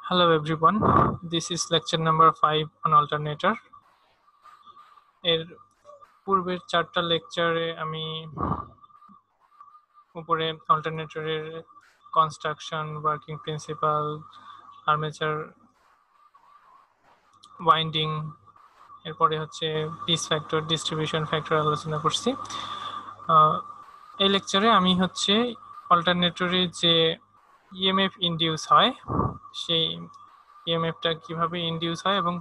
Hello everyone, this is lecture number 5 on alternator. এর পূর্বের চারটা লেকচারে আমি উপরে অল্টারনেটরের construction, working principle, armature winding, এরপরে হচ্ছে পিস ফ্যাক্টর, ডিস্ট্রিবিউশন ফ্যাক্টর আলোচনা করছি। এই লেকচারে আমি হচ্ছে অল্টারনেটরে যে ইএমএফ ইনডিউস হয় সেই ইএমএফটা কিভাবে ইনডিউস হয় এবং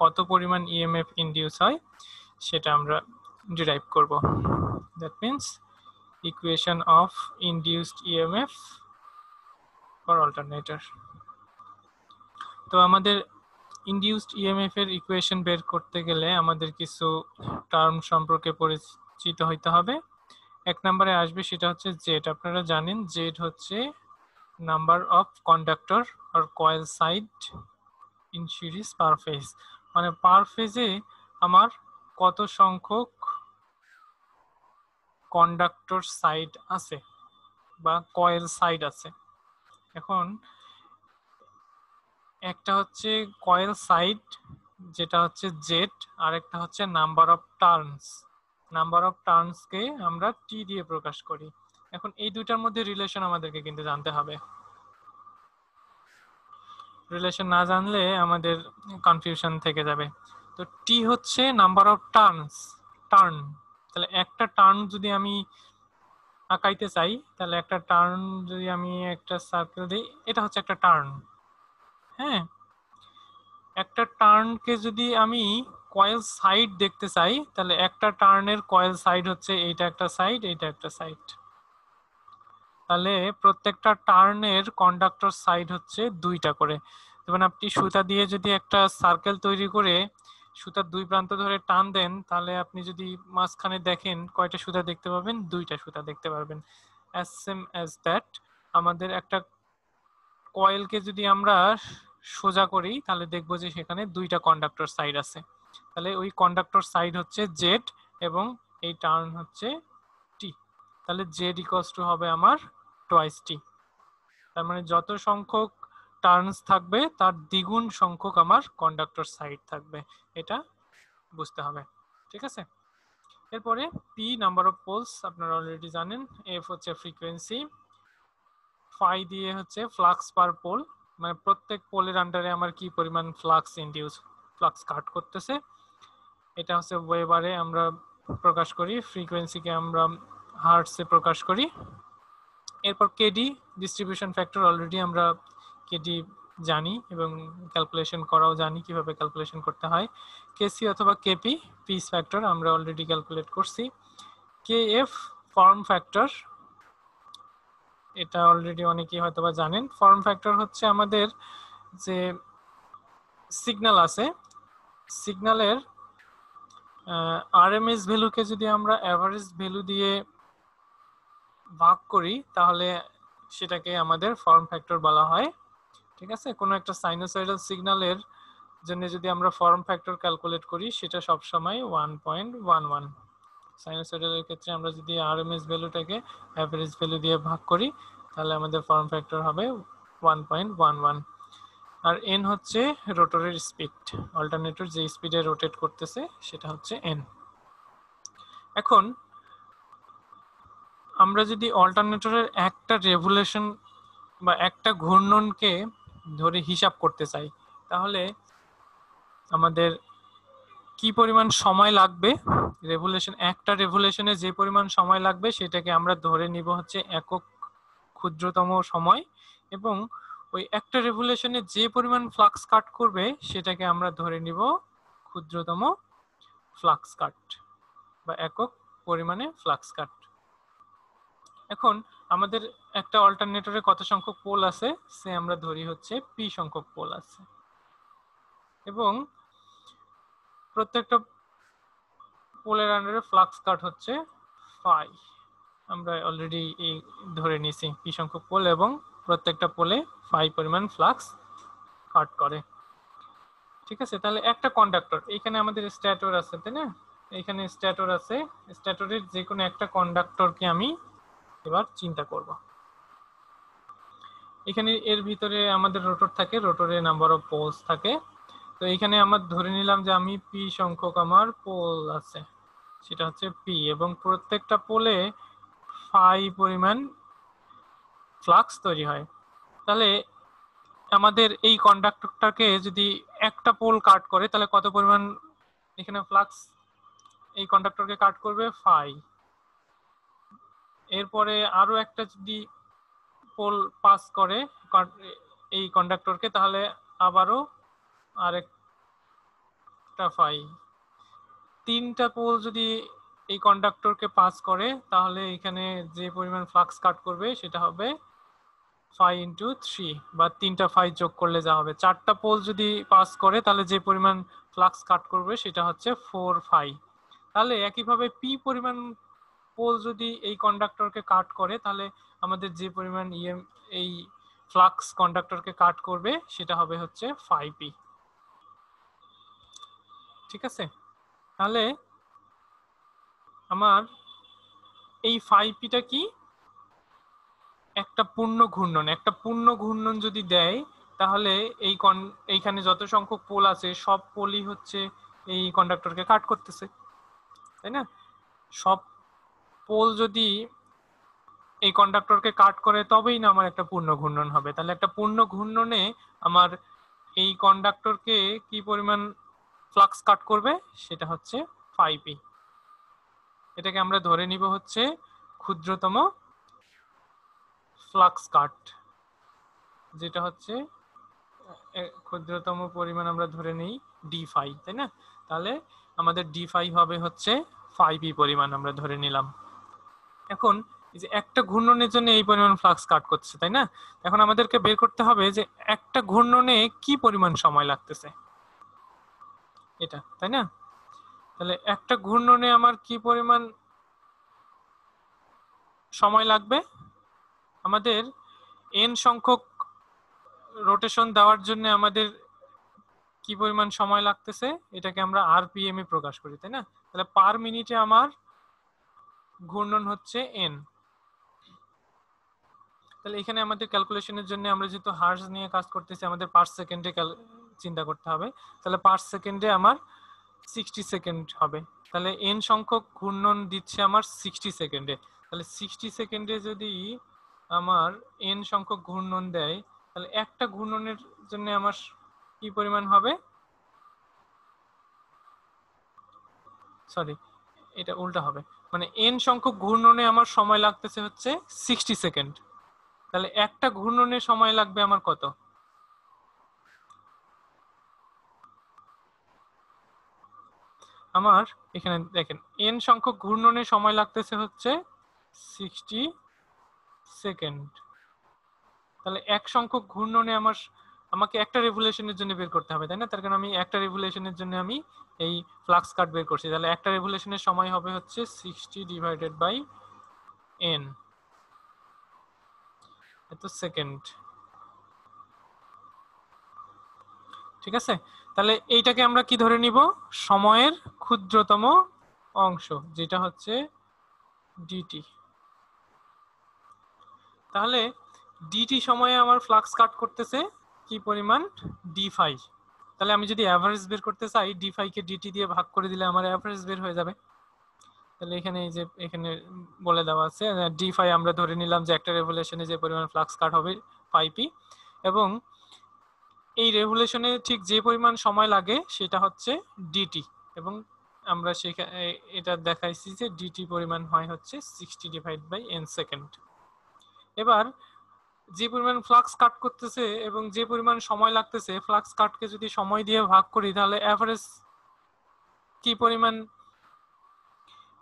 কত পরিমাণ ইএমএফ ইনডিউস হয় সেটা আমরা ডিরাইভ করব। That means equation of induced EMF for alternator. তো আমাদের ইনডিউসড ইএমএফ এর ইকুয়েশন বের করতে গেলে আমাদের কিছু টার্ম সম্পর্কে পরিচিত হইতে হবে। এক নম্বরে আসবে সেটা হচ্ছে জেড। আপনারা জানেন জেড হচ্ছে নাম্বার অফ কন্ডাক্টর আর coil side in series per phase, মানে পার ফেজে আমার কত সংখ্যক কন্ডাক্টর সাইড আছে বা কয়েল সাইড আছে। এখন একটা হচ্ছে কয়েল সাইড যেটা হচ্ছে জেড, আর একটা হচ্ছে number of turns. Number of টার্নসকে আমরা টি দিয়ে প্রকাশ করি। এখন এই দুইটার মধ্যে রিলেশন আমাদেরকে কিন্তু জানতে হবে। রিলেশন না জানলে আমাদের কনফিউশন থেকে যাবে। তো টি হচ্ছে নাম্বার অফ টার্নস, টার্ন। তাহলে একটা টার্ন যদি আমি আঁকাইতে চাই, তাহলে একটা টার্ন যদি আমি একটা সার্কেল দিই, এটা হচ্ছে একটা টার্ন। হ্যাঁ, একটা টার্নকে যদি আমি কয়েল সাইড দেখতে চাই, তাহলে একটা টার্নের কয়েল সাইড হচ্ছে এইটা একটা সাইড, এইটা একটা সাইড। তাহলে প্রত্যেকটা টার্নের কন্ডাক্টর সাইড হচ্ছে দুইটা করে। যেমন আপনি সুতা দিয়ে যদি একটা সার্কেল তৈরি করে সুতার দুই প্রান্ত ধরে টান দেন, তাহলে আপনি যদি মাঝখানে দেখেন কয়টা সুতা দেখতে পাবেন? দুইটা সুতা দেখতে পারবেন। অ্যাজ সেম অ্যাজ দ্যাট আমাদের একটা কয়েলকে যদি আমরা সোজা করি তাহলে দেখবো যে সেখানে দুইটা কন্ডাক্টর সাইড আছে। তাহলে ওই কন্ডাক্টর সাইড হচ্ছে জেড এবং এই টার্ন হচ্ছে টি। তাহলে জেড ইকুয়ালস টু হবে আমার টোয়াইস টি। তার মানে যত সংখ্যক টার্নস থাকবে তার দ্বিগুণ সংখ্যক আমার কন্ডাক্টর সাইড থাকবে, এটা বুঝতে হবে। ঠিক আছে, এরপরে পি নাম্বার অফ পোলস আপনারা অলরেডি জানেন। এফ হচ্ছে ফ্রিকোয়েন্সি, ফাই দিয়ে হচ্ছে ফ্লাক্স পার পোল, মানে প্রত্যেক পোলের আন্ডারে আমার কি পরিমাণ ফ্লাক্স ইনডিউস, ফ্লাক্স কাট করতেছে, এটা হচ্ছে ওয়েবারে আমরা প্রকাশ করি। ফ্রিকোয়েন্সিকে আমরা হার্টসে প্রকাশ করি। এরপর কেডি ডিস্ট্রিবিউশন ফ্যাক্টর, অলরেডি আমরা কেডি জানি এবং ক্যালকুলেশন করাও জানি কিভাবে ক্যালকুলেশন করতে হয়। কেসি অথবা কেপি পিস ফ্যাক্টর আমরা অলরেডি ক্যালকুলেট করছি। কেএফ ফর্ম ফ্যাক্টর, এটা অলরেডি অনেকেই হয়তোবা জানেন। ফর্ম ফ্যাক্টর হচ্ছে আমাদের যে সিগন্যাল আছে, সিগন্যালের আরএমএস ভ্যালুকে যদি আমরা অ্যাভারেজ ভ্যালু দিয়ে ভাগ করি তাহলে সেটাকে আমাদের ফর্ম ফ্যাক্টর বলা হয়। ঠিক আছে, কোনো একটা সাইনোসয়েডাল সিগন্যালের জন্য যদি আমরা ফর্ম ফ্যাক্টর ক্যালকুলেট করি সেটা সবসময় 1.11। সাইনোসয়েডালের ক্ষেত্রে আমরা যদি আরএমএস ভ্যালুটাকে অ্যাভারেজ ভ্যালু দিয়ে ভাগ করি তাহলে আমাদের ফর্ম ফ্যাক্টর হবে 1.11। আর এন হচ্ছে রোটরের স্পিড, অল্টারনেটর যে স্পিডে রোটেট করতেছে সেটা হচ্ছে এন। এখন আমরা যদি অল্টারনেটরের একটা রেভুলেশন বা একটা ঘূর্ণনকে ধরে হিসাব করতে চাই তাহলে আমাদের কি পরিমাণ সময় লাগবে, রেভুলেশন, একটা রেভুলেশনে যে পরিমাণ সময় লাগবে সেটাকে আমরা ধরে নিব হচ্ছে একক ক্ষুদ্রতম সময়, এবং ওই একটা রেভুলেশনে যে পরিমাণ ফ্লাক্স কাট করবে সেটাকে আমরা ধরে নিব ক্ষুদ্রতম ফ্লাক্স কাট বা একক পরিমাণে ফ্লাক্স কাট। এখন আমাদের একটা অল্টারনেটরে কত সংখ্যক পোল আছে সে আমরা ধরি হচ্ছে পি সংখ্যক পোল আছে, এবং প্রত্যেকটা পোলের আন্ডারে ফ্লাক্স কাট হচ্ছে ফাই। আমরা অলরেডি এই ধরে নিয়েছি পি সংখ্যক পোল এবং প্রত্যেকটা পোলে ফাই পরিমাণ ফ্লাক্স কাট করে। ঠিক আছে, তাহলে একটা কন্ডাক্টর, এখানে আমাদের স্ট্যাটর আছে তাই না, এখানে স্ট্যাটর আছে, স্ট্যাটরের যে কোনো একটা কন্ডাক্টরকে আমি এবার চিন্তা করব। এখানে এর ভিতরে আমাদের রোটর থাকে, রোটরে নাম্বার অফ পোলস থাকে। তো এখানে আমার ধরে নিলাম যে আমি পি সংখ্যক আমার পোল আছে, সেটা হচ্ছে পি, এবং প্রত্যেকটা পোলে ফাই পরিমাণ ফ্লাক্স তৈরি হয়। তাহলে আমাদের এই কন্ডাক্টরটাকে যদি একটা পোল কাট করে তাহলে কত পরিমাণ এখানে ফ্লাক্স এই কন্ডাক্টরকে কাট করবে? ফাই। এরপরে আরো একটা যদি পোল পাস করে এই কন্ডাক্টরকে তাহলে আবারও আরেকটা ফাই। তিনটা পোল যদি এই কন্ডাক্টরকে পাস করে তাহলে এখানে যে পরিমাণ ফ্লাক্স কাট করবে সেটা হবে 5 ইন্টু 3, বা তিনটা ফাই যোগ করলে যা হবে। চারটা পোল যদি পাস করে তাহলে যে পরিমাণ ফ্লাক্স কাট করবে সেটা হচ্ছে 4 ফাই। তাহলে একইভাবে পি পরিমাণ পোল যদি এই কন্ডাক্টরকে কাট করে তাহলে আমাদের যে পরিমাণ এই ফ্লাক্স কন্ডাক্টরকে কাট করবে সেটা হবে হচ্ছে 5p। ঠিক আছে, তাহলে আমার এই 5pটা কি? একটা পূর্ণ ঘূর্ণন। একটা পূর্ণ ঘূর্ণন যদি দেয় তাহলে এইখানে যত সংখ্যক পোল আছে সব পোলই হচ্ছে এই কন্ডাক্টরকে কাট করতেছে, তাই না? সব পোল যদি এই কন্ডাক্টরকে কাট করে তবেই না আমার একটা পূর্ণ ঘূর্ণন হবে। তাহলে একটা পূর্ণ ঘূর্ণনে আমার এই কন্ডাক্টরকে কি পরিমাণ ফ্লাক্স কাট করবে সেটা হচ্ছে 5p। এটাকে আমরা ধরে নিব হচ্ছে ক্ষুদ্রতম ফ্লাক্স কাট, যেটা হচ্ছে ক্ষুদ্রতম পরিমাণ আমরা ধরে নিই d5, তাই না? তাহলে আমাদের d5 হবে হচ্ছে 5p পরিমাণ আমরা ধরে নিলাম। এখন এই যে একটা ঘূর্ণনের জন্য এই পরিমাণ ফ্লাক্স কাট করছে, তাই না? এখন আমাদেরকে বের করতে হবে যে একটা ঘূর্ণনে কি পরিমাণ সময় লাগতেছে, এটা, তাই না? তাহলে একটা ঘূর্ণনে আমার কি পরিমাণ সময় লাগবে? আমাদের n সংখ্যক রোটেশন দেওয়ার জন্য আমাদের কি পরিমাণ সময় লাগতেছে এটাকে আমরা rpm এ প্রকাশ করি, তাই না? তাহলে পার মিনিটে আমার ঘূর্ণন হচ্ছে n। তাহলে এখানে আমাদের ক্যালকুলেশনের জন্য আমরা যেহেতু হার্জ নিয়ে কাজ করতেছি আমাদের পার সেকেন্ডে চিন্তা করতে হবে। তাহলে পার সেকেন্ডে আমার 60 সেকেন্ড হবে। তাহলে n সংখ্যক ঘূর্ণন দিচ্ছে আমার 60 সেকেন্ডে। তাহলে 60 সেকেন্ডে যদি আমার n সংখ্যক ঘূর্ণন দেয় তাহলে একটা ঘূর্ণনের জন্য আমার কি পরিমাণ হবে? সরি, এটা উল্টা হবে, মানে n সংখ্যক ঘূর্ণনে আমার সময় লাগতেছে হচ্ছে 60 সেকেন্ড। তাহলে একটা ঘূর্ণনে সময় লাগবে আমার কত? আমার এখানে দেখেন n সংখ্যক ঘূর্ণনে সময় লাগতেছে হচ্ছে 60 সেকেন্ড। তাহলে এক সংখ্যক ঘূর্ণনে আমাকে একটা রেভলিউশনের জন্য বের করতে হবে, তাই না? তার কারণ আমি একটা রেভলিউশনের জন্য আমি এই ফ্লাক্স কাট বের করছি। তাহলে একটা রেভলিউশনের সময় হবে হচ্ছে 60 ডিভাইডেড বাই n, এত সেকেন্ড। ঠিক আছে, তাহলে এইটাকে আমরা কি ধরে নিব? সময়ের ক্ষুদ্রতম অংশ, যেটা হচ্ছে dt। তাহলে dt সময়ে আমার ফ্লাক্স কাট করতেছে কি পরিমাণ? d5। তাহলে আমি যদি অ্যাভারেজ বের করতে চাই d5 কে dt দিয়ে ভাগ করে দিলে আমার অ্যাভারেজ বের হয়ে যাবে। তাহলে এখানে এই যে এখানে বলে দেওয়া আছে d5 আমরা ধরে নিলাম যে একটা রেভলিউশনে যে পরিমাণ ফ্লাক্স কাট হবে 5p, এবং এই রেভলিউশনে ঠিক যে পরিমাণ সময় লাগে সেটা হচ্ছে dt, এবং আমরা সেখানে এটা দেখাইছি যে dt পরিমাণ হয় হচ্ছে 60 ডিভাইড বাই n সেকেন্ড। এবার যে পরিমাণ ফ্লাক্স কাট করতেছে এবং যে পরিমাণ সময় লাগতেছে, ফ্লাক্স কাটকে যদি সময় দিয়ে ভাগ করি তাহলে এভারেজ কি পরিমাণ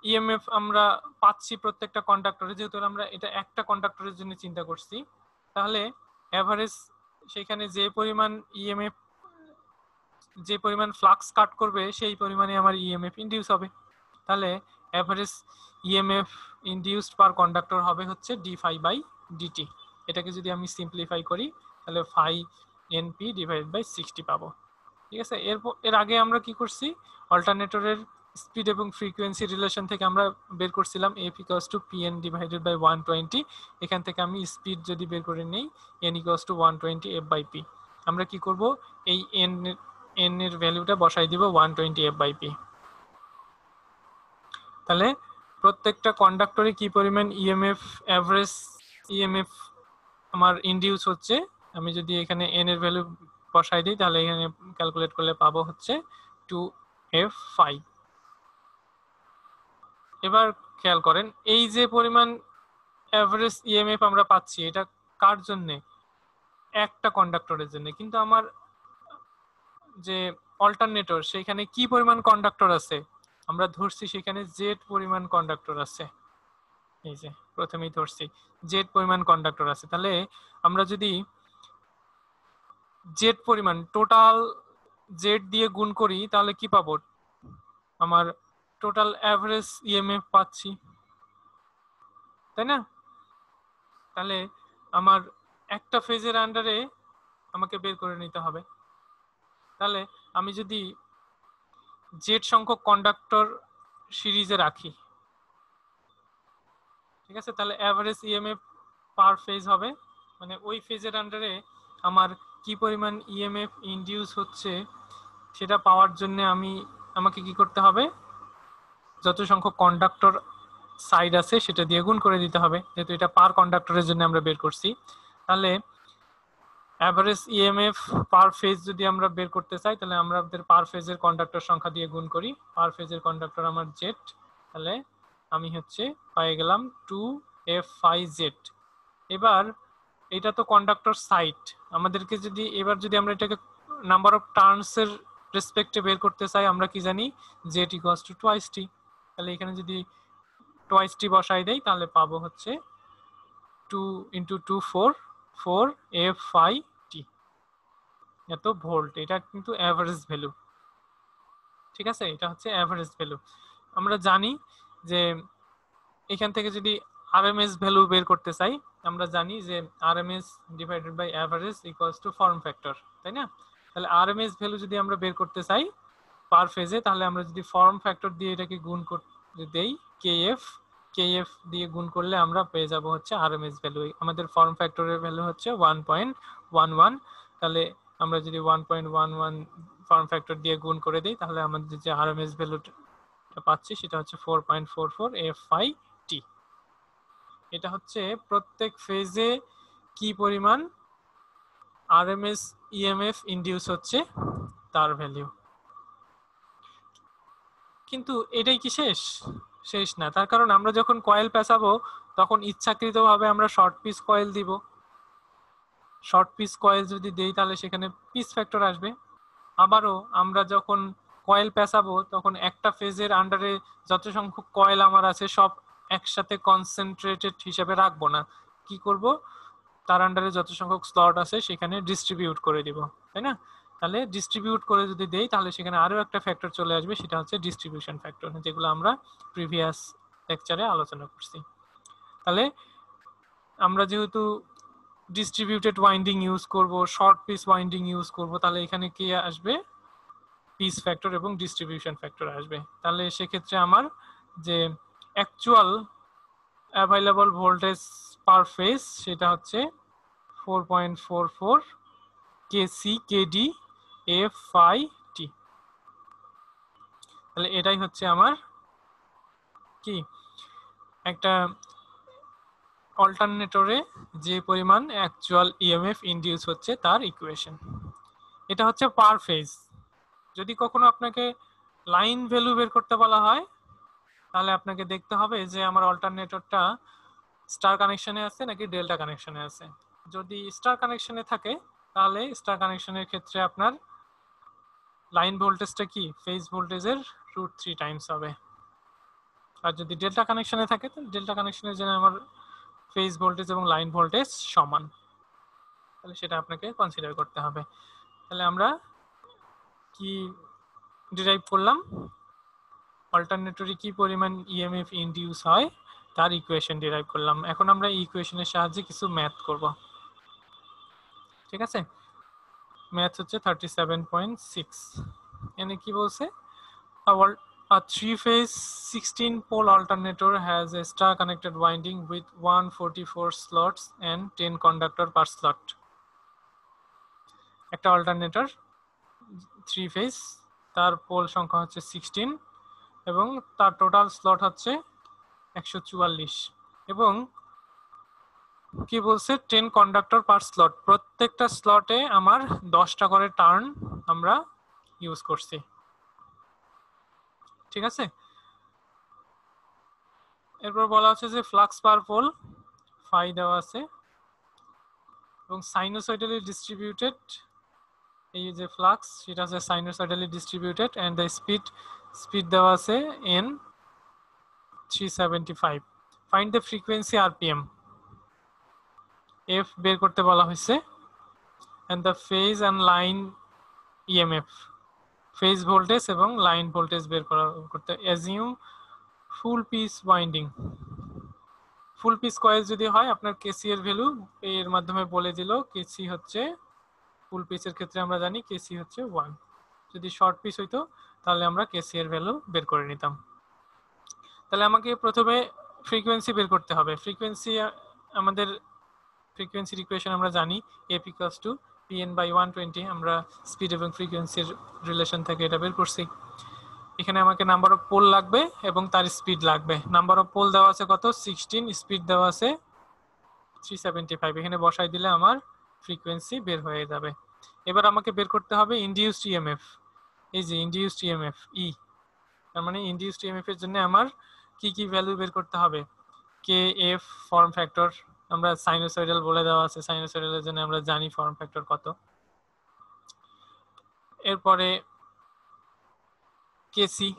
ইএমএফ আমরা পাচ্ছি প্রত্যেকটা কন্ডাক্টরে, যেহেতু আমরা এটা একটা কন্ডাক্টরের জন্য চিন্তা করছি। তাহলে এভারেজ সেখানে যে পরিমাণ ইএমএফ, যে পরিমাণ ফ্লাক্স কাট করবে সেই পরিমাণে আমার ইএমএফ ইনডিউস হবে। তাহলে এভারেজ ইএমএফ ইনডিউসড পার কন্ডাক্টর হবে হচ্ছে d5 বাই dt। এটাকে যদি আমি সিম্পলিফাই করি তাহলে 5 np ডিভাইড বাই 60 পাবো। ঠিক আছে, এর আগে আমরা কি করছি? অল্টারনেটরের স্পিড এবং ফ্রিকোয়েন্সি রিলেশন থেকে আমরা বের করছিলাম f = pn / 120। এখান থেকে আমি স্পিড যদি বের করে নেই n = 120 f/p। আমরা কি করব, এই n এর ভ্যালুটা বসাই দিব 120 f/p। তাহলে প্রত্যেকটা কন্ডাক্টরে কি পরিমাণ ইএমএফ, এভারেজ ইএমএফ আমার ইনডিউস হচ্ছে, আমি যদি এখানে n এর ভ্যালু বসাই দিই তাহলে এখানে ক্যালকুলেট করলে পাবো হচ্ছে 2f5। এবার খেয়াল করেন, এই যে পরিমাণ এভারেজ ইএমএফ আমরা পাচ্ছি এটা কার জন্য? একটা কন্ডাক্টরের জন্য। কিন্তু আমার যে অল্টারনেটর সেখানে কি পরিমাণ কন্ডাক্টর আছে? আমরা ধরছি সেখানে জেড পরিমাণ কন্ডাক্টর আছে। এই যে প্রথমেই ধরছি জেড পরিমাণ কন্ডাক্টর আছে। তাহলে আমরা যদি জেড পরিমাণ টোটাল জেড দিয়ে গুণ করি তাহলে কি পাবো? আমার টোটাল এভারেজ ইএমএফ পাচ্ছি, তাই না? তাহলে আমার একটা ফেজের আন্ডারে আমাকে বের করে নিতে হবে। তাহলে আমি যদি জেড সংখ্যক কন্ডাক্টর সিরিজে রাখি, ঠিক আছে, তাহলে এভারেজ ইএমএফ পার ফেজ হবে, মানে ওই ফেজের আন্ডারে আমার কি পরিমাণ ইএমএফ ইনডিউস হচ্ছে সেটা পাওয়ার জন্য আমাকে কি করতে হবে? যত সংখ্যক কন্ডাক্টর সাইড আছে সেটা দিয়ে গুণ করে দিতে হবে, যেহেতু এটা পার কন্ডাক্টরের জন্য আমরা বের করছি। তাহলে এভারেজ ইএমএফ পার ফেজ যদি আমরা বের করতে চাই তাহলে আমাদের পার ফেজের কন্ডাক্টর সংখ্যা দিয়ে গুণ করি। পার ফেজের কন্ডাক্টর আমার জেড, তাহলে আমি হচ্ছে পেয়ে গেলাম 2f5z। এবার এটা তো কন্ডাক্টর সাইড, আমাদেরকে যদি এবার যদি আমরা এটাকে নাম্বার অফ টার্নস এর রেসপেক্টে বের করতে চাই, আমরা কি জানি z = 2t। তাহলে এখানে যদি 2t বসাই দেই তাহলে পাবো হচ্ছে 2 × 2 4 f5t, এত ভোল্ট। এটা কিন্তু এভারেজ ভ্যালু, ঠিক আছে, এটা হচ্ছে এভারেজ ভ্যালু। আমরা জানি যে এখান থেকে যদি আরএমএস ভ্যালু বের করতে চাই, আমরা জানি যে আরএমএস / এভারেজ = ফর্ম ফ্যাক্টর, তাই না? তাহলে আরএমএস ভ্যালু যদি আমরা বের করতে চাই পার ফেজে, তাহলে আমরা যদি ফর্ম ফ্যাক্টর দিয়ে এটাকে গুণ করতে দেই কেএফ দিয়ে গুণ করলে আমরা পেয়ে যাব হচ্ছে আরএমএস ভ্যালু। আমাদের ফর্ম ফ্যাক্টরের ভ্যালু হচ্ছে 1.11। তাহলে আমরা যদি 1.11 ফর্ম ফ্যাক্টর দিয়ে গুণ করে দিই তাহলে আমাদের যে আরএমএস ভ্যালুটা পাচ্ছি সেটা হচ্ছে 4.44 f5t। এটা হচ্ছে প্রত্যেক ফেজে কি পরিমাণ আরএমএস ইএমএফ ইনডিউস হচ্ছে তার ভ্যালু। কিন্তু এটাই কি শেষ না। তার কারণ আমরা যখন কয়েল পেঁচাবো তখন ইচ্ছাকৃতভাবে আমরা শর্ট পিস কয়েল দিব। শর্ট পিস কয়েল যদি দেই তাহলে সেখানে পিস ফ্যাক্টর আসবে। আবারও আমরা যখন কয়েল পেঁচাবো তখন একটা ফেজের আন্ডারে যত সংখ্যক কয়েল আমার আছে সব একসাথে কনসেন্ট্রেটেড হিসেবে রাখবো না, কি করব, তার আন্ডারে যত সংখ্যক স্লট আছে সেখানে ডিস্ট্রিবিউট করে দিব, তাই না? তাহলে ডিস্ট্রিবিউট করে যদি দেই তাহলে সেখানে আরো একটা ফ্যাক্টর চলে আসবে, সেটা হচ্ছে ডিস্ট্রিবিউশন ফ্যাক্টর, যেগুলো আমরা প্রিভিয়াস লেকচারে আলোচনা করছি। তাহলে আমরা যেহেতু ডিস্ট্রিবিউটেড ওয়াইন্ডিং ইউজ করব, শর্ট পিস ওয়াইন্ডিং ইউজ করব, তাহলে এখানে কি আসবে? পিস ফ্যাক্টর এবং ডিস্ট্রিবিউশন ফ্যাক্টর আসবে। তাহলে সেক্ষেত্রে আমার যে অ্যাকচুয়াল অ্যাভেলেবল ভোল্টেজ পার ফেজ সেটা হচ্ছে 4.44 kc/kd f5t। তাহলে এটাই হচ্ছে আমার কি একটা অল্টারনেটরে যে পরিমাণ অ্যাকচুয়াল ইএমএফ ইনডিউস হচ্ছে তার ইকুয়েশন। এটা হচ্ছে পার ফেজ। যদি কখনো আপনাকে লাইন ভ্যালু বের করতে বলা হয় তাহলে আপনাকে দেখতে হবে যে আমার অল্টারনেটরটা স্টার কানেকশনে আছে নাকি ডেল্টা কানেকশনে আছে। যদি স্টার কানেকশনে থাকে তাহলে স্টার কানেকশনের ক্ষেত্রে আপনার লাইন ভোল্টেজটা কি ফেজ ভোল্টেজের √3 টাইমস হবে। আর যদি ডেল্টা কানেকশনে থাকে তাহলে ডেল্টা কানেকশনের জন্য আমার ফেজ ভোল্টেজ এবং লাইন ভোল্টেজ সমান, তাহলে সেটা আপনাকে কনসিডার করতে হবে। তাহলে আমরা কি ডিরাইভ করলাম? অল্টারনেটরে কি পরিমাণ ইএমএফ ইনডিউস হয় তার ইকুয়েশন ডিরাইভ করলাম। এখন আমরা এই ইকুয়েশনের সাহায্যে কিছু ম্যাথ করব, ঠিক আছে? ম্যাথ হচ্ছে 37.6। এখানে কি বলছে? A three-phase 16-pole alternator has a star-connected winding with 144 slots and 10 conductor per slot. একটা অল্টারনেটর থ্রি ফেজ, তার পোল সংখ্যা হচ্ছে 16 এবং তার টোটাল স্লট হচ্ছে 144 এবং কি বলছে 10 কন্ডাক্টর পার স্লট, প্রত্যেকটা স্লটে আমার 10টা করে টার্ন আমরা ইউজ করছি। ঠিক আছে, এরপর বলা হচ্ছে যে ফ্লাক্স পার পোল ফাই দেওয়া আছে এবং সাইনোসয়েডালি ডিস্ট্রিবিউটেড, এই যে ফ্লাক্স সেটা আছে sinusoidally distributed and the speed দেওয়া আছে n 375। Find the frequency RPM, F বের করতে বলা হয়েছে and the phase and line EMF, phase voltage এবং লাইন ভোল্টেজ বের করতে। Assume full pitch winding, full pitch coil যদি হয় আপনার কেসি এর ভ্যালু এর মাধ্যমে বলে দিল, কেসি হচ্ছে ফুল পিসের ক্ষেত্রে আমরা জানি কেসি হচ্ছে 1, যদি শর্ট পিস হইতো তাহলে আমরা কেসি এর ভ্যালু বের করে নিতাম। তাহলে আমাকে প্রথমে ফ্রিকোয়েন্সি বের করতে হবে। ফ্রিকোয়েন্সি আমাদের ফ্রিকোয়েন্সির ইকুয়েশন আমরা জানি f = pn/120, আমরা স্পিড এবং ফ্রিকোয়েন্সির রিলেশন থেকে এটা বের করছি। এখানে আমাকে নাম্বার অফ পোল লাগবে এবং তার স্পিড লাগবে। নাম্বার অফ পোল দেওয়া আছে কত 16, স্পিড দেওয়া আছে 375, এখানে বসাই দিলে আমার ফ্রিকোয়েন্সি বের হয়ে যাবে। এবার আমাকে বের করতে হবে ইনডিউসড ইএমএফ, এই যে ইনডিউসড ইএমএফ ই, তার মানে ইনডিউসড ইএমএফ এর জন্য আমার কি কি ভ্যালু বের করতে হবে, কে এফ ফর্ম ফ্যাক্টর, আমরা সাইনোসয়েডাল বলে দেওয়া আছে, সাইনোসয়েডালের জন্য আমরা জানি ফর্ম ফ্যাক্টর কত। এরপরে কেসি,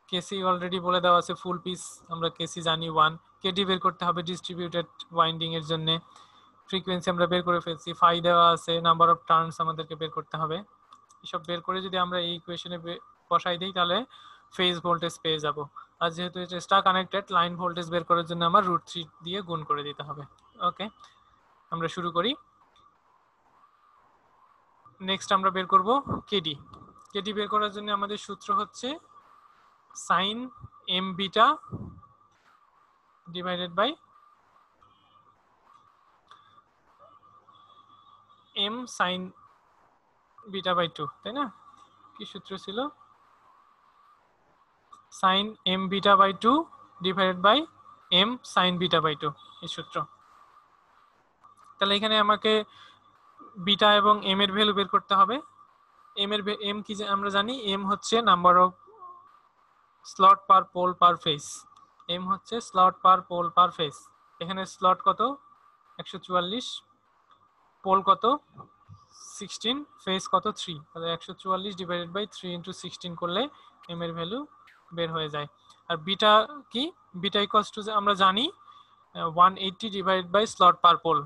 কেসি অলরেডি বলে দেওয়া আছে ফুল পিস, আমরা কেসি জানি 1। কেডি বের করতে হবে ডিস্ট্রিবিউটেড ওয়াইন্ডিং এর জন্য, ফ্রিকোয়েন্সি আমরা বের করে ফেলছি, ফাই দেওয়া আছে, নাম্বার অফ টার্নস আমাদেরকে বের করতে হবে। এসব বের করে যদি আমরা এই ইকুয়েশনে বসাই দিই তাহলে ফেজ ভোল্টেজ পেয়ে যাব। আর যেহেতু এটা স্টার কানেক্টেড, লাইন ভোল্টেজ বের করার জন্য আমার √3 দিয়ে গুণ করে দিতে হবে। ওকে, আমরা শুরু করি। নেক্সট আমরা বের করব কেডি। কেডি বের করার জন্য আমাদের সূত্র হচ্ছে sine M beta divided by M sine beta by 2, তাই না? কি সূত্র ছিল? Sine M beta by 2 divided by M sine beta by 2, এই সূত্র। তাহলে এখানে আমাকে বিটা এবং এম এর ভ্যালু বের করতে হবে। এম কি আমরা জানি, এম হচ্ছে number of slot per pole per phase, M হচ্ছে slot per pole per phase. এখানে স্লট কত 144, পোল কত 16, ফেজ কত 3, তাহলে 144 ডিভাইডেড বাই 3 ইনটু 16 করলে এম এর ভ্যালু বের হয়ে যায়। আর বিটা কি, বিটা ইকুয়ালস টু আমরা জানি 180 divided by slot per pole,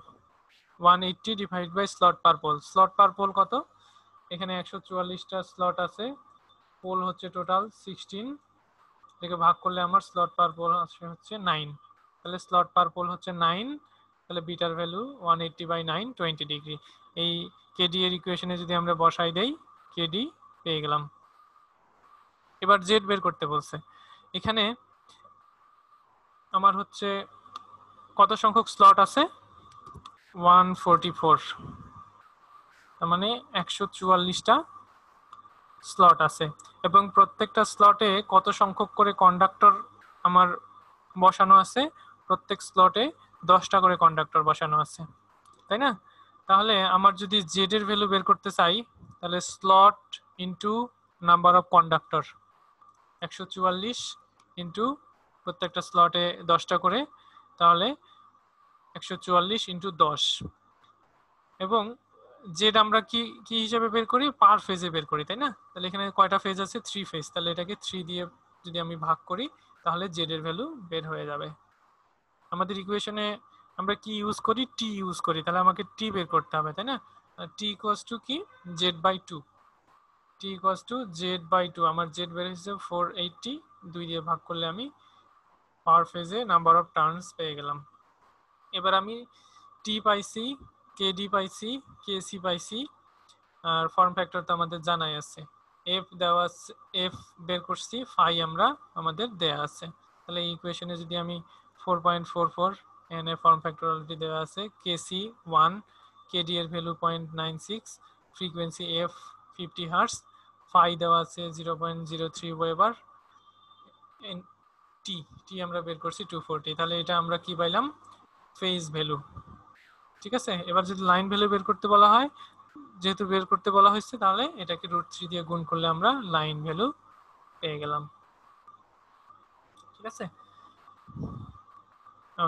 180 divided by slot per pole. Slot per pole কত, এখানে 144টা স্লট আছে, পোল হচ্ছে টোটাল 16, এটাকে ভাগ করলে আমার স্লট পার পোল হচ্ছে 9, তাহলে স্লট পার পোল হচ্ছে 9, তাহলে বিটার ভ্যালু 180/9 20 ডিগ্রি। এই কেডি এর ইকুয়েশনে যদি আমরা বসাই দেই কেডি পেয়ে গেলাম। এবার জেড বের করতে বলছে। এখানে আমার হচ্ছে কত সংখ্যক স্লট আছে 144, তার মানে 144টা স্লট আছে এবং প্রত্যেকটা স্লটে কত সংখ্যক করে কন্ডাক্টর আমার বসানো আছে, প্রত্যেক স্লটে 10টা করে কন্ডাক্টর বসানো আছে, তাই না? তাহলে আমার যদি জেড এর ভ্যালু বের করতে চাই তাহলে slot into number of conductor, 144 into প্রত্যেকটা স্লটে 10টা করে, তাহলে 144 ইনটু 10। এবং জেড আমরা কি কি হিসাবে বের করি, পার ফেজে বের করি, তাই না? তাহলে এখানে কয়টা ফেজ আছে 3 ফেজ, তাহলে এটাকে 3 দিয়ে যদি আমি ভাগ করি তাহলে জেড এর ভ্যালু বের হয়ে যাবে। আমাদের ইকুয়েশনে আমরা কি ইউজ করি, টি ইউজ করি, তাহলে আমাকে টি বের করতে হবে, তাই না? টি ইকুয়ালস টু কি z/2, T equals to z/2, আমার জেড বের হয়েছে 480, 2 দিয়ে ভাগ করলে আমি পার ফেজে নাম্বার অফ টার্নস পেয়ে গেলাম। এবার আমি টি পাইছি, কেডি পাইছি, কেসি পাইছি, আর ফর্ম ফ্যাক্টর তো আমাদের জানাই আছে। এফ দেওয়া আছে, এফ বের করছি, ফাই আমরা আমাদের দেয়া আছে। তাহলে এই ইকুয়েশনে যদি আমি 4.44 এন এর ফর্ম ফ্যাক্টর অলরেডি দেওয়া আছে, কেসি 1, কেডি এর value 0.96, frequency F 50 hertz, phi দেওয়া আছে 0.03 ওয়েবার, টি টি আমরা বের করছি 240। তাহলে এটা আমরা কি পাইলাম? Phase value. ঠিক আছে, এবার যদি লাইন ভ্যালু বের করতে বলা হয়, যেহেতু বের করতে বলা হয়েছে, তাহলে এটাকে √3 দিয়ে গুণ করলে আমরা লাইন ভ্যালু পেয়ে গেলাম। ঠিক আছে,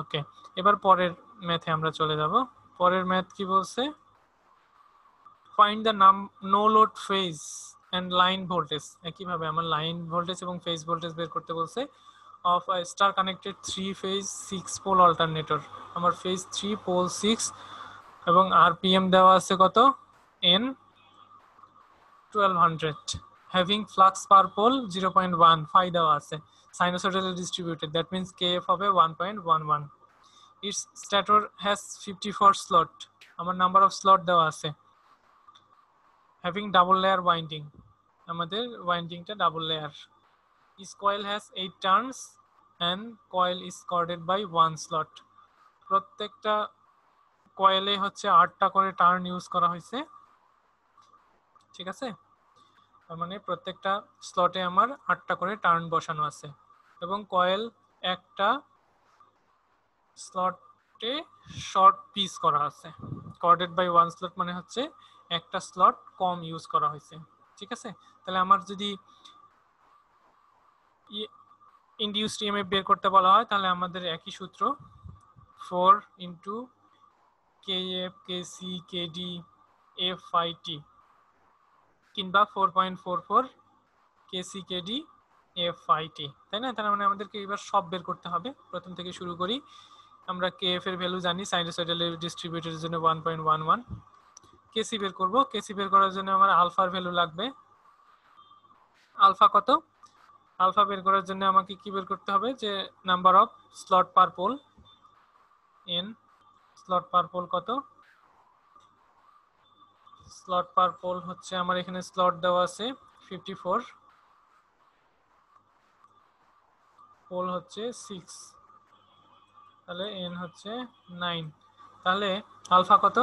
ওকে। এবার পরের ম্যাথে আমরা চলে যাব। পরের ম্যাথ কি বলছে? Find the no load phase and line voltage. একইভাবে আমার লাইন ভোল্টেজ এবং ফেজ ভোল্টেজ বের করতে বলছে of a star connected 3 phase 6 pole alternator. আমার ফেজ 3 পোল 6 এবং আরপিএম দেওয়া আছে কত? N 1200, having flux per pole 0.1, phi দেওয়া আছে, sinusoidally distributed, that means KF হবে 1.11। ইটস স্ট্যাটর হ্যাজ 54 স্লট, আমার নাম্বার অফ স্লট দেওয়া আছে, হ্যাভিং ডাবল লেয়ার ওয়াইন্ডিং, আমাদের ওয়াইন্ডিংটা double layer. Each coil has 8 turns and coil is corded by 1 slot. প্রত্যেকটা কয়েলে হচ্ছে 8টা করে টার্ন ইউজ করা হয়েছে। ঠিক আছে, তার মানে প্রত্যেকটা স্লটে আমার 8টা করে টার্ন বসানো আছে এবং কয়েল একটা স্লটে শর্ট পিস করা আছে। কর্ডেড বাই 1 স্লট মানে হচ্ছে একটা স্লট কম ইউজ করা হয়েছে। ঠিক আছে, তাহলে আমার যদি ইনডিউসড ইএমএফ বের করতে বলা হয়, তাহলে আমাদের একই সূত্র, 4 into KF KC KD F I T, কিংবা 4.44 KC KD F I T, তাই না? তার মানে আমাদেরকে এবার সব বের করতে হবে। প্রথম থেকে শুরু করি। আমরা কেএফ এর ভ্যালু জানি, সাইনোসয়েডালি ডিস্ট্রিবিউটেডের জন্য 1.11। কেসি বের করব, কেসি বের করার জন্য আমার আলফার ভ্যালু লাগবে। আলফা কত? আলফা বের করার জন্য আমাকে কি বের করতে হবে? যে number of slot per pole, N. Slot per pole কত? স্লট পার পোল হচ্ছে আমার এখানে স্লট দেওয়া আছে 54, পোল হচ্ছে 6, তাহলে এন হচ্ছে 9। তাহলে আলফা কত?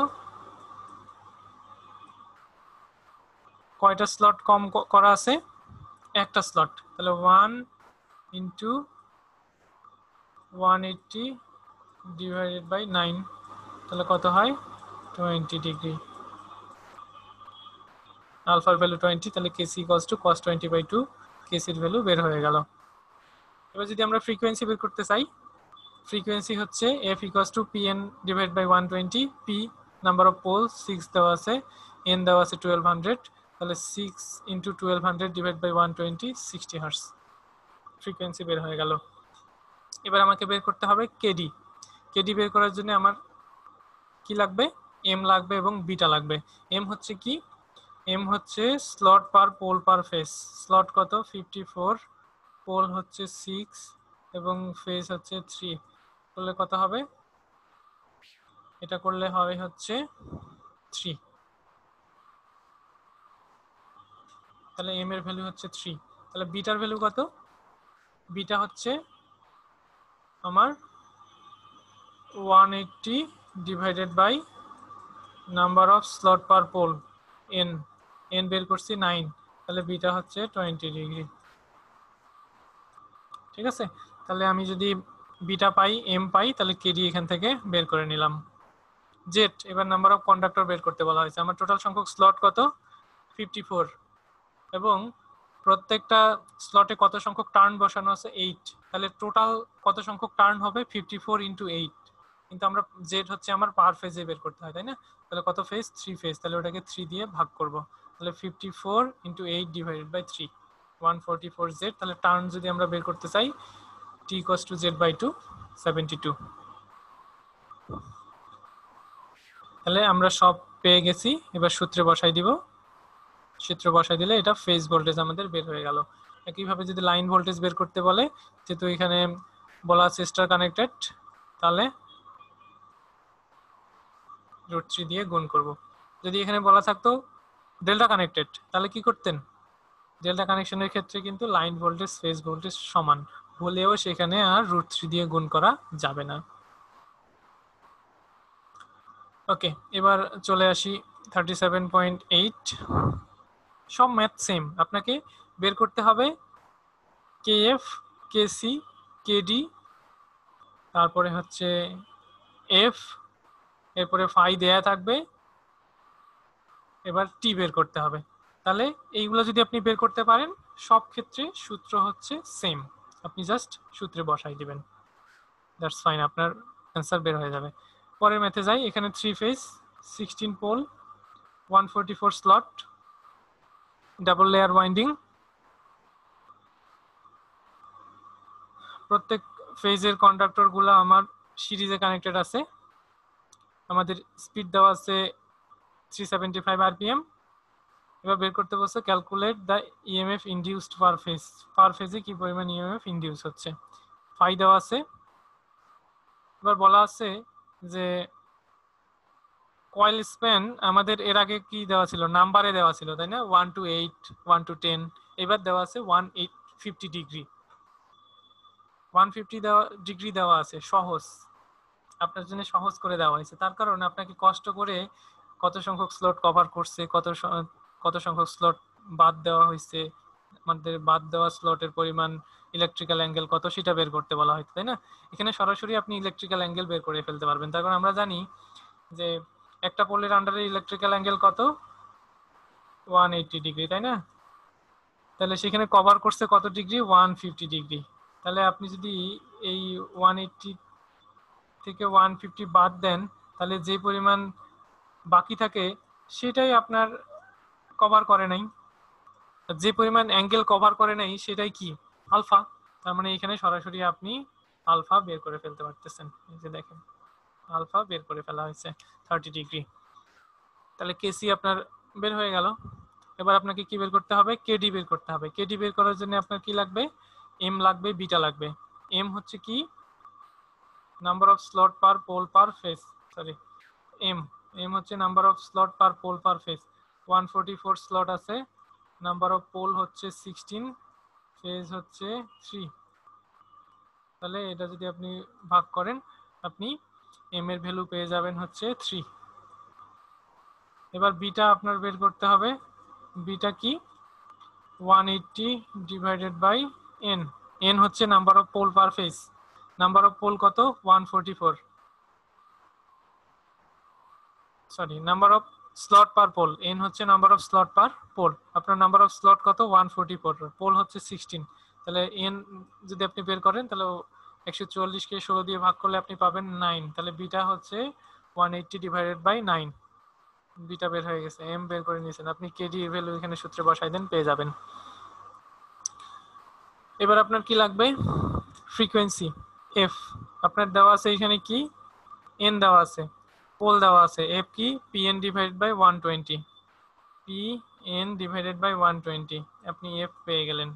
কয়টা স্লট কম করা আছে? একটা স্লট, তাহলে 1 ইন্টু 180 ডিভাইডেড বাই 9, তাহলে কত হয়? 20 ডিগ্রি। আলফার ভ্যালু 20, তাহলে কেসি ইকুয়ালস টু cos 20/2, কেসির ভ্যালু বের হয়ে গেল। এবার যদি আমরা ফ্রিকোয়েন্সি বের করতে চাই, ফ্রিকোয়েন্সি হচ্ছে F equals to P N divide by 120, P number of pole 6 দেওয়া আছে, এন দেওয়া আছে 1200, তাহলে 6 into 1200 divide by 120, 60 hertz frequency বের হয়ে গেল। এবার আমাকে বের করতে হবে কেডি। কেডি বের করার জন্য আমার কি লাগবে? এম লাগবে এবং বিটা লাগবে। এম হচ্ছে কি? এম হচ্ছে slot per pole per phase. Slot কত? 54, পোল হচ্ছে 6 এবং ফেজ হচ্ছে 3, করলে কত হবে? এটা করলে হবে হচ্ছে 3, তাহলে এম এর ভ্যালু হচ্ছে 3। তাহলে বিটার ভ্যালু কত? বিটা হচ্ছে আমার 180 divided by number of slot per pole, N. N বের করছি 9, তাহলে বিটা হচ্ছে 20 ডিগ্রি। ঠিক আছে, তাহলে আমি যদি বিটা পাই, এম পাই, তাহলে কেডি এখান থেকে বের করে নিলাম। জেড, এবার নাম্বার অফ কন্ডাক্টর বের করতে বলা হয়েছে। আমার টোটাল সংখ্যক স্লট কত? 54, এবং প্রত্যেকটা স্লটে কত সংখ্যক টার্ন বসানো আছে? 8, তাহলে টোটাল কত সংখ্যক টার্ন হবে? 54 ইন্টু 8, কিন্তু আমরা জেড হচ্ছে আমার পার ফেজে বের করতে হয়, তাই না? তাহলে কত ফেজ? 3 ফেজ, তাহলে ওটাকে 3 দিয়ে ভাগ করব, তাহলে 54 ইন্টু 8 ডিভাইডেড বাই 3, 144 জেড। তাহলে টার্ন যদি আমরা বের করতে চাই, টি ইকুয়ালস টু জেড বাই 2, 72। তাহলে আমরা সব পেয়ে গেছি, এবার সূত্রে বসাই দিব। সূত্র বসাই দিলে এটা ফেজ ভোল্টেজ আমাদের বের হয়ে গেল। একইভাবে যদি লাইন ভোল্টেজ বের করতে বলে, যেহেতু এখানে বলা আছে স্টার কানেক্টেড, তাহলে √3 দিয়ে গুণ করব। যদি এখানে বলা থাকতো ডেল্টা কানেক্টেড, তাহলে কি করতেন? ডেল্টা কানেকশনের ক্ষেত্রে কিন্তু লাইন ভোল্টেজ ফেজ ভোল্টেজ সমান হলেও সেখানে আর √3 দিয়ে গুণ করা যাবে না। ওকে, এবার চলে আসি 37.8। সব ম্যাথ সেম, আপনাকে বের করতে হবে কেএফ, কেসি, কেডি, তারপরে হচ্ছে এফ, এরপরে ফাই দেয়া থাকবে, এবার টি বের করতে হবে। তাহলে এইগুলো যদি আপনি বের করতে পারেন, সব ক্ষেত্রে সূত্র হচ্ছে সেম, আপনি জাস্ট সূত্রে বসাই দিবেন, দ্যাটস ফাইন, আপনার অ্যান্সার বের হয়ে যাবে। পরের ম্যাথে যাই। এখানে 3 phase 16 pole 144 slot double layer winding, প্রত্যেক ফেজের কন্ডাক্টরগুলো আমার সিরিজে কানেক্টেড আছে। আমাদের স্পিড দেওয়া আছে 375 আরপিএম। এবার বের করতে বলছে calculate the EMF induced per phase, per ফেজে কি পরিমাণ ইএমএফ ইনডিউস হচ্ছে, ফাই দেওয়া আছে। এবার বলা আছে যে কয়েল স্প্যান আমাদের এর আগে কি দেওয়া ছিল, নাম্বারে দেওয়া ছিল তাই না, 1 to 8, 1 to 10, এবার দেওয়া আছে 150 ডিগ্রি, 150 ডিগ্রি দেওয়া আছে, সহজ, আপনার জন্য সহজ করে দেওয়া হয়েছে। তার কারণে আপনাকে কষ্ট করে কত সংখ্যক স্লট কভার করছে, কত সংখ্যক স্লট বাদ দেওয়া হয়েছে, আমাদের বাদ দেওয়া স্লটের পরিমাণ, ইলেকট্রিক্যাল অ্যাঙ্গেল কত, সেটা বের করতে বলা হয়েছে তাই না। এখানে সরাসরি আপনি ইলেকট্রিক্যাল অ্যাঙ্গেল বের করে ফেলতে পারবেন। তার কারণ আমরা জানি যে একটা পোলের আন্ডারে ইলেকট্রিক্যাল অ্যাঙ্গেল কত, 180 ডিগ্রি তাই না। তাহলে সেখানে কভার করছে কত ডিগ্রি, 150 ডিগ্রি। তাহলে আপনি যদি এই 180 থেকে 150 বাদ দেন, তাহলে যে পরিমাণ বাকি থাকে সেটাই আপনার কভার করে নাই, যে পরিমাণ অ্যাঙ্গেল কভার করে নাই সেটাই কি, আলফা। তার মানে এখানে সরাসরি আপনি আলফা বের করে ফেলতে পারতেছেন। এই যে দেখেন আলফা বের করে ফেলা হয়েছে 30 ডিগ্রি। তাহলে কেসি আপনার বের হয়ে গেল। এবার আপনাকে কি বের করতে হবে, কেডি বের করতে হবে। কেডি বের করার জন্য আপনার কি লাগবে, এম লাগবে, বিটা লাগবে। এম হচ্ছে কি, number of slot per pole per phase, sorry M হচ্ছে number of slot per pole per phase. 144 slot আছে, নাম্বার অফ পোল হচ্ছে 16, ফেজ হচ্ছে 3। তাহলে এটা যদি আপনি ভাগ করেন, আপনি এম এর ভ্যালু পেয়ে যাবেন হচ্ছে 3। এবার বিটা আপনার বের করতে হবে। বিটা কি, 180 ডিভাইডেড বাই এন। এন হচ্ছে number of pole per phase, number of pole কত, 144, sorry number of slot per pole, N হচ্ছে number of slot per pole. আপনার নাম্বার অফ স্লট কত, 144, পোল হচ্ছে 16। তাহলে এন যদি আপনি বের করেন, তাহলে 144 কে 16 দিয়ে ভাগ করলে আপনি পাবেন 9। তাহলে বিটা হচ্ছে 180 ডিভাইডেড বাই 9, বিটা বের হয়ে গেছে, এম বের করে নিয়েছেন আপনি। কেডি এর ভ্যালু এখানে সূত্রে বসাই দেন, পেয়ে যাবেন। এবার আপনার কি লাগবে, ফ্রিকোয়েন্সি এফ আপনার দেওয়া আছে, এখানে কি এন দেওয়া আছে, পোল দেওয়া আছে, এফ কি PN divided by 120, PN divided by 120, আপনি এফ পেয়ে গেলেন।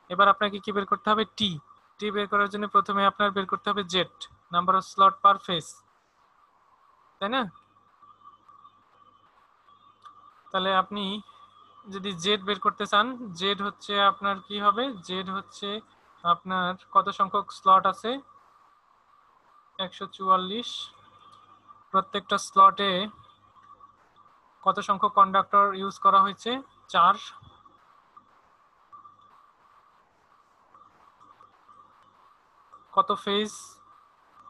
এবার আপনাকে কি বের করতে হবে, টি। টি বের করার জন্য প্রথমে আপনার বের করতে হবে Z, number of slot per phase, তাই না। তাহলে আপনি যদি জেড বের করতে চান, জেড হচ্ছে আপনার কি হবে, জেড হচ্ছে আপনার কত সংখ্যক স্লট আছে, 144, প্রত্যেকটা স্লটে কত সংখ্যক কন্ডাক্টর ইউজ করা হয়েছে, 4, কত ফেজ,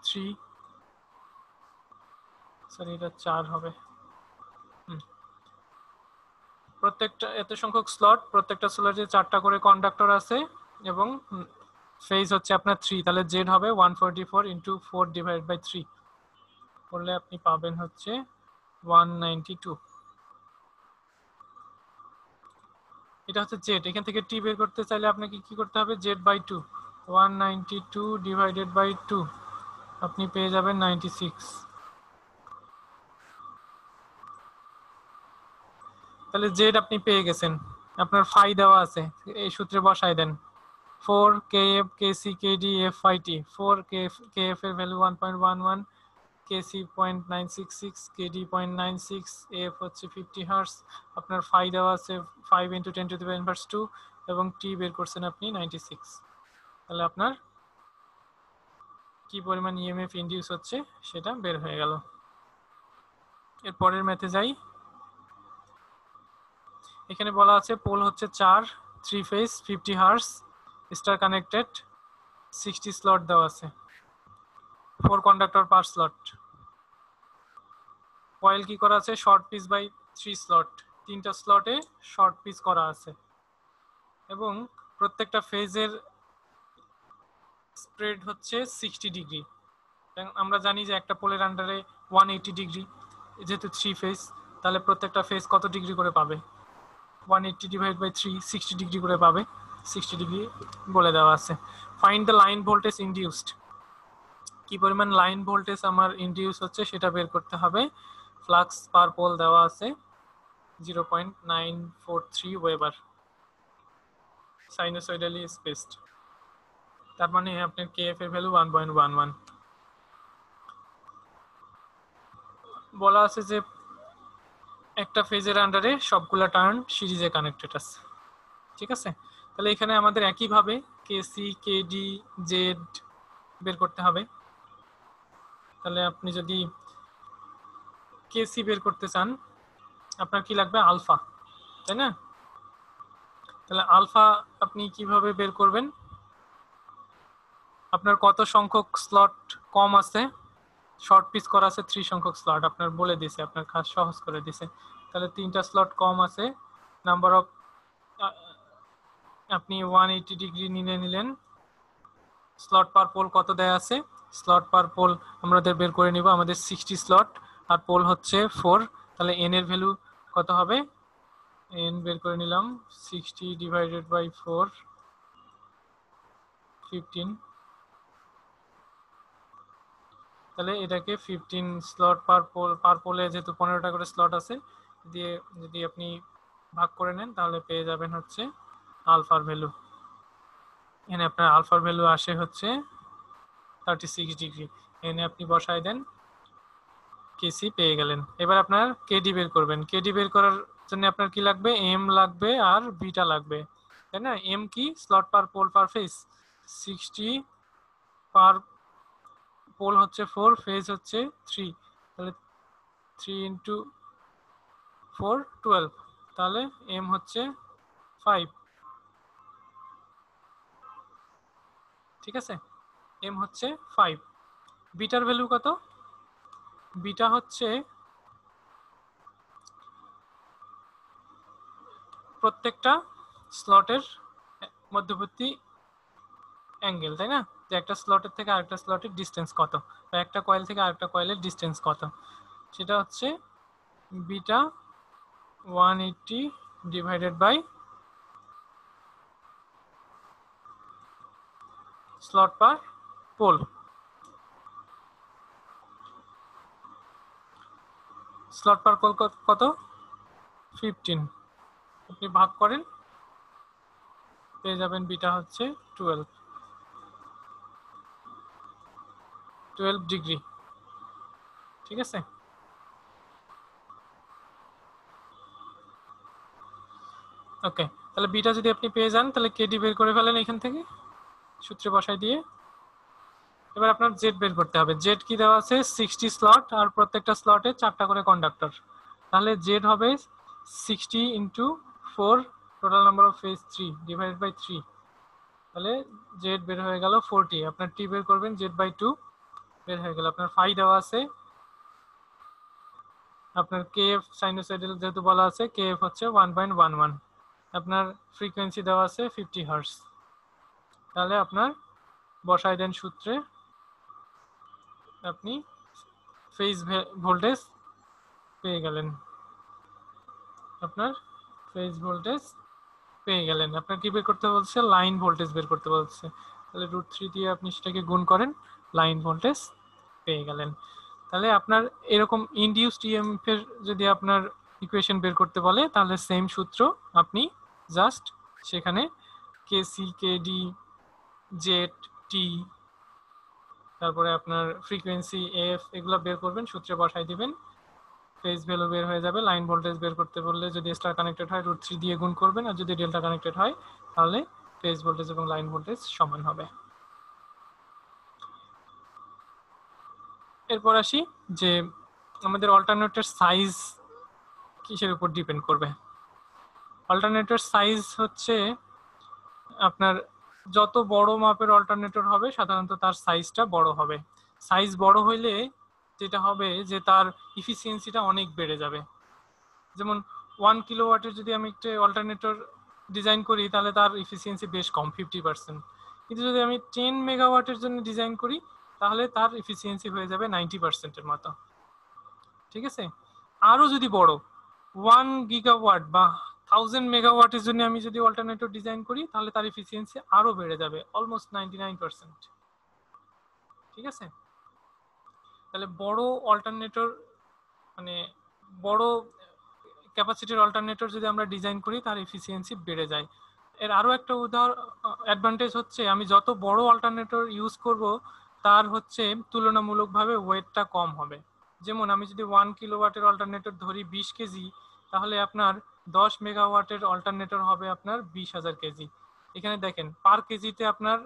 3, সরি এটা 4 হবে। প্রত্যেকটা এত সংখ্যক স্লট, প্রত্যেকটা স্লটে 4টা করে কন্ডাক্টর আছে এবং ফেজ হচ্ছে আপনার 3। তাহলে জেড হবে 144 ইন্টু 4 ডিভাইড বাই 3 করলে আপনি পাবেন হচ্ছে 192। এটা হচ্ছে জেড। এখান থেকে টি বের করতে চাইলে আপনাকে কি করতে হবে, জেড বাই 2, 192 ডিভাইডেড বাই 2, আপনি পেয়ে যাবেন 96। তাহলে জেড আপনি পেয়ে গেছেন, আপনার ফাই দেওয়া আছে, এই সূত্রে বসাই দেন। 4 kf kc kd f phi t, 4 kf এর ভ্যালু 1.11, কেসি 0.966, কেডি 0.96, এফ হচ্ছে 50 হার্টজ, আপনার ফাই দেওয়া আছে 5 × 10⁻², এবং টি বের করছেন আপনি 96। তাহলে আপনার কি পরিমাণ ইএমএফ ইনডিউস হচ্ছে সেটা বের হয়ে গেল। এর পরের ম্যাথে যাই। এখানে বলা আছে পোল হচ্ছে 4, 3 phase, 50 hertz, star connected, 60 slot দেওয়া আছে, 4 কন্ডাক্টর পার স্লট। কয়েল কি করা আছে, শর্ট পিস বাই 3 স্লট, 3টা স্লটে শর্ট পিস করা আছে, এবং প্রত্যেকটা ফেজের স্প্রেড হচ্ছে 60 ডিগ্রি। আমরা জানি যে একটা পোলের আন্ডারে 180 ডিগ্রি, যেহেতু 3 ফেজ, তাহলে প্রত্যেকটা ফেজ কত ডিগ্রি করে পাবে, 180 ডিভাইড বাই 3, 60 ডিগ্রি করে পাবে। 60 ডিগ্রি বলে দেওয়া আছে। Find the line voltage induced, কি পরিমাণ লাইন ভোল্টেজ আমার ইনডিউস হচ্ছে সেটা বের করতে হবে। ফ্লাক্স পার পোল দেওয়া আছে 0.943 ওয়েবার, সাইনোসয়েডালি স্পেসড, তার মানে আপনার কেএফ এর ভ্যালু 1.11। বলা আছে যে একটা ফেজের আন্ডারে সবগুলা টার্ন সিরিজে কানেক্টেড আছে, ঠিক আছে। তাহলে এখানে আমাদের একইভাবে কেসি, কেডি, জেড বের করতে হবে। তাহলে আপনি যদি কেসি বের করতে চান, আপনার কি লাগবে, আলফা, তাই না? তাহলে আলফা আপনি কিভাবে বের করবেন, আপনার কত সংখ্যক স্লট কম আছে, শর্ট পিস করা আছে 3 সংখ্যক স্লট, আপনার বলে দিছে, আপনার কাজ সহজ করে দিছে। তাহলে 3টা স্লট কম আছে, নাম্বার অফ, আপনি 180 ডিগ্রি নিলেন, স্লট পার পোল কত দেয়া আছে, স্লট পার পোল আমাদের বের করে নিব, আমাদের 60 স্লট আর পোল হচ্ছে 4, তাহলে এন এর ভ্যালু কত হবে, এন বের করে নিলাম 60 ডিভাইডেড বাই 4, 15। তাহলে এটাকে 15 স্লট পার পোলে, যেহেতু 15টা করে স্লট আছে, দিয়ে যদি আপনি ভাগ করে নেন তাহলে পেয়ে যাবেন হচ্ছে আলফার ভ্যালু। এখানে আপনার আলফার ভ্যালু আসে হচ্ছে 36 ডিগ্রি। এনে আপনি বসায় দেন, কেসি পেয়ে গেলেন। এবার আপনার কেডি বের করবেন। কেডি বের করার জন্য আপনার কি লাগবে, এম লাগবে আর বিটা লাগবে, তাই না? এম কি, slot per pole per phase, 60 per pole হচ্ছে 4, ফেজ হচ্ছে 3, তাহলে 3 × 4 12, তাহলে এম হচ্ছে 5, ঠিক আছে, এম হচ্ছে 5। বিটার ভ্যালু কত, বিটা হচ্ছে প্রত্যেকটা স্লটের মধ্যবর্তী অ্যাঙ্গেল, তাই না? যে একটা স্লটের থেকে আরেকটা স্লটের ডিসটেন্স কত, বা একটা কয়েল থেকে আরেকটা কয়েলের ডিসটেন্স কত, সেটা হচ্ছে beta 180 divided by slot per pole. Slot per pole কত, 15, আপনি ভাগ করেন পেয়ে যাবেন বিটা হচ্ছে 12 ডিগ্রি, ঠিক আছে। ওকে, তাহলে বিটা যদি আপনি পেয়ে যান, তাহলে কেডি বের করে ফেলেন এখান থেকে সূত্রে বসাই দিয়ে। এবার আপনার জেড বের করতে হবে। জেড কি দেওয়া আছে, 60 স্লট আর প্রত্যেকটা স্লটে 4টা করে কন্ডাক্টর, তাহলে জেড হবে 60 × 4, total number of phase 3 divided by 3, তাহলে জেড বের হয়ে গেল 40। আপনার টি বের করবেন, জেড বাই 2 বের হয়ে গেল। আপনার ফাই দেওয়া আছে, আপনার কেএফ সাইনোসয়েডাল যেহেতু বলা আছে, কেএফ হচ্ছে 1.11, আপনার ফ্রিকোয়েন্সি দেওয়া আছে 50 হার্টজ। তাহলে আপনার বসাই দেন সূত্রে, আপনি ফেজ ভোল্টেজ পেয়ে গেলেন, আপনার ফেজ ভোল্টেজ পেয়ে গেলেন। আপনার কি বের করতে বলছে, লাইন ভোল্টেজ বের করতে বলছে, তাহলে √3 দিয়ে আপনি সেটাকে গুণ করেন, লাইন ভোল্টেজ পেয়ে গেলেন। তাহলে আপনার এরকম ইনডিউসড ইএমএফ এর যদি আপনার ইকুয়েশন বের করতে বলে, তাহলে সেম সূত্র, আপনি জাস্ট সেখানে কেসি, কেডি, জেড, টি তারপরে আপনার ফ্রিকোয়েন্সি এফ এগুলো বের করবেন, সূত্রে বসাই দিবেন, ফেজ ভ্যালু বের হয়ে যাবে। লাইন ভোল্টেজ বের করতে বললে যদি স্টার কানেক্টেড হয় √3 দিয়ে গুণ করবেন, আর যদি ডেল্টা কানেক্টেড হয় তাহলে ফেজ ভোল্টেজ এবং লাইন ভোল্টেজ সমান হবে। এরপর আসি যে আমাদের অল্টারনেটর সাইজ কিসের উপর ডিপেন্ড করবে। অল্টারনেটর সাইজ হচ্ছে আপনার যত বড় মাপের অল্টারনেটর হবে সাধারণত তার সাইজটা বড় হবে। সাইজ বড় হইলে যেটা হবে যে তার ইফিসিয়েন্সিটা অনেক বেড়ে যাবে। যেমন 1 কিলোওয়াটের যদি আমি একটা অল্টারনেটর ডিজাইন করি তাহলে তার ইফিসিয়েন্সি বেশ কম, 50%। কিন্তু যদি আমি 10 মেগাওয়াটের জন্য ডিজাইন করি তাহলে তার ইফিসিয়েন্সি হয়ে যাবে 90%-এর মতো। ঠিক আছে, আরো যদি বড় 1 গিগাওয়াট বা 1000 মেগাওয়াটের জন্য আমি যদি অল্টারনেটর ডিজাইন করি তাহলে তার এফিসিয়েন্সি আরো বেড়ে যাবে, অলমোস্ট 99%। ঠিক আছে, তাহলে বড় অল্টারনেটর মানে বড় ক্যাপাসিটির অল্টারনেটর যদি আমরা ডিজাইন করি তার এফিসিয়েন্সি বেড়ে যায়। এর আরো একটা অ্যাডভান্টেজ হচ্ছে আমি যত বড় অল্টারনেটর ইউজ করব তার হচ্ছে তুলনামূলকভাবে ওয়েটটা কম হবে। যেমন আমি যদি 1 কিলোওয়াটের অল্টারনেটর ধরি 20 কেজি, তাহলে আপনার 10 মেগাওয়াটের অল্টারনেটর হবে আপনার 20,000 কেজি। এখানে দেখেন পার কেজিতে আপনার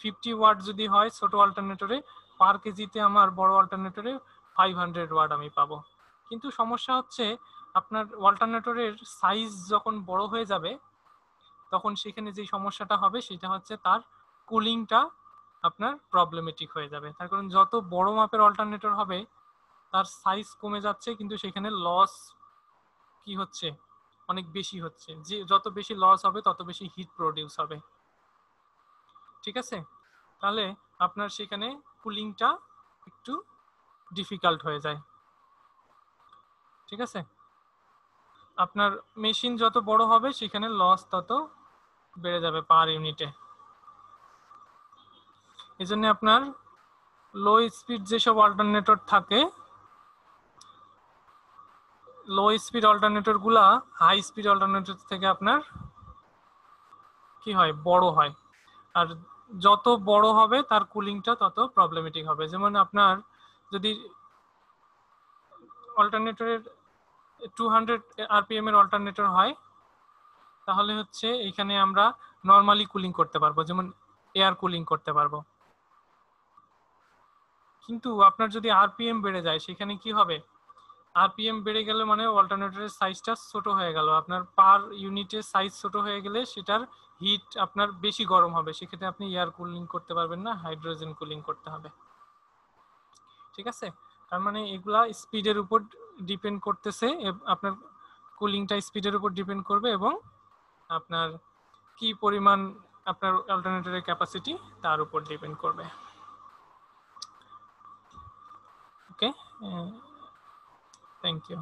50 ওয়াট যদি হয় ছোট অল্টারনেটরে, পার কেজিতে আমার বড় অল্টারনেটরে 500 ওয়াট আমি পাবো। কিন্তু সমস্যা হচ্ছে আপনার অল্টারনেটরের সাইজ যখন বড় হয়ে যাবে তখন সেখানে যে সমস্যাটা হবে সেটা হচ্ছে তার কুলিংটা আপনার প্রবলেমেটিক হয়ে যাবে। তার কারণ যত বড় মাপের অল্টারনেটর হবে তার সাইজ কমে যাচ্ছে কিন্তু সেখানে লস কি হচ্ছে, অনেক বেশি হচ্ছে। যে যত বেশি লস হবে তত বেশি হিট প্রডিউস হবে। ঠিক আছে, তাহলে আপনার সেখানে কুলিংটা একটু ডিফিকাল্ট হয়ে যায়। ঠিক আছে, আপনার মেশিন যত বড় হবে সেখানে লস তত বেড়ে যাবে পার ইউনিটে। এই জন্য আপনার লো স্পিড যেসব অল্টারনেটর থাকে, লো স্পিড অল্টারনেটর গুলা হাই স্পিড অল্টারনেটর থেকে আপনার কি হয়, বড় হয়। আর যত বড় হবে তার কুলিংটা তত প্রবলেমেটিক হবে। যেমন আপনার যদি অল্টারনেটরের 200 আরপিএম এর অল্টারনেটর হয় তাহলে হচ্ছে এখানে আমরা নর্মালি কুলিং করতে পারবো, যেমন এয়ার কুলিং করতে পারবো। কিন্তু আপনার যদি আরপিএম বেড়ে যায় সেখানে কি হবে, আরপিএম বেড়ে গেলে মানে অল্টারনেটরের সাইজটা ছোট হয়ে গেল। আপনার পার ইউনিটের সাইজ ছোট হয়ে গেলে সেটার হিট আপনার বেশি গরম হবে, সেক্ষেত্রে আপনি এয়ার কুলিং করতে পারবেন না, হাইড্রোজেন কুলিং করতে হবে। ঠিক আছে, তার মানে এগুলা স্পিডের উপর ডিপেন্ড করতেছে, আপনার কুলিংটা স্পিডের উপর ডিপেন্ড করবে এবং আপনার কি পরিমাণ আপনার অল্টারনেটরের ক্যাপাসিটি তার উপর ডিপেন্ড করবে। ওকে, থ্যাংক ইউ।